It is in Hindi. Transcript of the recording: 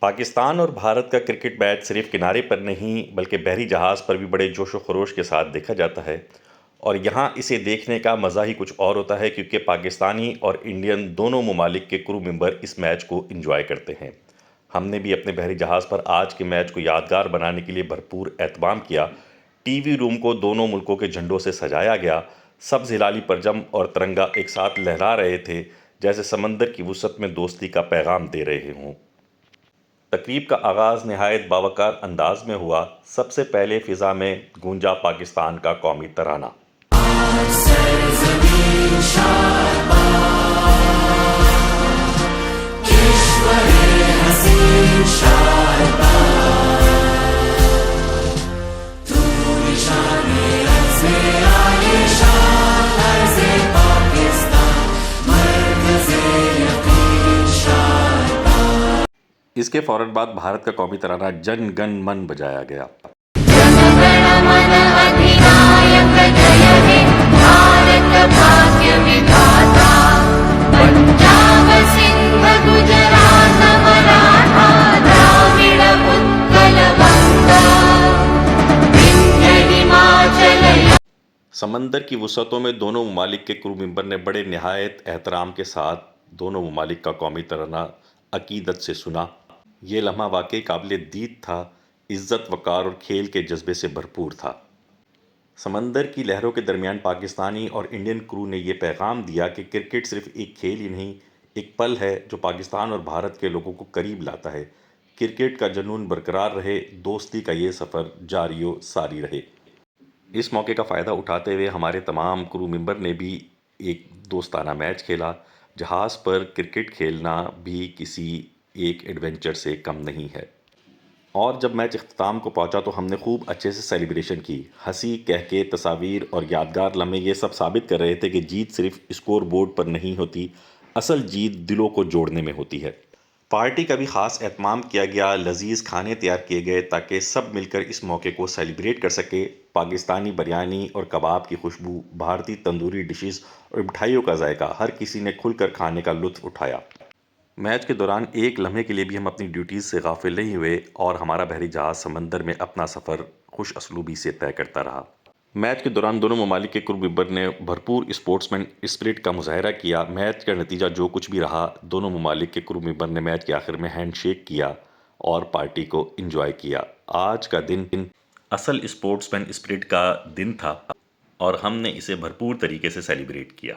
पाकिस्तान और भारत का क्रिकेट मैच सिर्फ किनारे पर नहीं बल्कि बहरी जहाज़ पर भी बड़े जोश व खरोश के साथ देखा जाता है। और यहाँ इसे देखने का मज़ा ही कुछ और होता है क्योंकि पाकिस्तानी और इंडियन दोनों ममालिक के क्रू मेंबर इस मैच को एंजॉय करते हैं। हमने भी अपने बहरी जहाज़ पर आज के मैच को यादगार बनाने के लिए भरपूर एहतमाम किया। टीवी रूम को दोनों मुल्कों के झंडों से सजाया गया। सब्ज़ हिलाली परचम और तिरंगा एक साथ लहरा रहे थे, जैसे समंदर की वुसअत में दोस्ती का पैगाम दे रहे हों। तकरीब का आगाज़ नहायत बावकार अंदाज में हुआ। सबसे पहले फ़िज़ा में गूंजा पाकिस्तान का कौमी तराना। इसके फौरन बाद भारत का कौमी तराना जन गण मन बजाया गया। समंदर की वुसअतों में दोनों ममालिक के क्रू मेंबर ने बड़े निहायत एहतराम के साथ दोनों ममालिक का कौमी तराना अकीदत से सुना। ये लम्हा वाकई काबिल दीद था, इज़्ज़त वक़ार और खेल के जज्बे से भरपूर था। समंदर की लहरों के दरमियान पाकिस्तानी और इंडियन क्रू ने यह पैगाम दिया कि क्रिकेट सिर्फ एक खेल ही नहीं, एक पल है जो पाकिस्तान और भारत के लोगों को करीब लाता है। क्रिकेट का जुनून बरकरार रहे, दोस्ती का ये सफ़र जारी व सारी रहे। इस मौके का फ़ायदा उठाते हुए हमारे तमाम क्रू मेंबर ने भी एक दोस्ताना मैच खेला। जहाज़ पर क्रिकेट खेलना भी किसी एक एडवेंचर से कम नहीं है। और जब मैच इख्तिताम को पहुंचा तो हमने खूब अच्छे से सेलिब्रेशन की। हंसी, कहके, तस्वीर और यादगार लम्हे ये सब साबित कर रहे थे कि जीत सिर्फ स्कोर बोर्ड पर नहीं होती, असल जीत दिलों को जोड़ने में होती है। पार्टी का भी ख़ास एहतमाम किया गया। लजीज़ खाने तैयार किए गए ताकि सब मिलकर इस मौके को सेलिब्रेट कर सके। पाकिस्तानी बिरयानी और कबाब की खुशबू, भारतीय तंदूरी डिशेस और मिठाइयों का जायका, हर किसी ने खुलकर खाने का लुत्फ़ उठाया। मैच के दौरान एक लम्हे के लिए भी हम अपनी ड्यूटीज़ से गाफिल नहीं हुए और हमारा बहरी जहाज़ समंदर में अपना सफ़र खुश असलूबी से तय करता रहा। मैच के दौरान दोनों ममालिक के क्रू मेंबर ने भरपूर स्पोर्ट्समैन स्पिरिट का मुजाहरा किया। मैच का नतीजा जो कुछ भी रहा, दोनों ममालिक के क्रू मेंबर ने मैच के आखिर में हैंड शेक किया और पार्टी को इंजॉय किया। आज का दिन असल स्पोर्ट्समैन स्पिरिट का दिन था और हमने इसे भरपूर तरीके से सेलिब्रेट किया।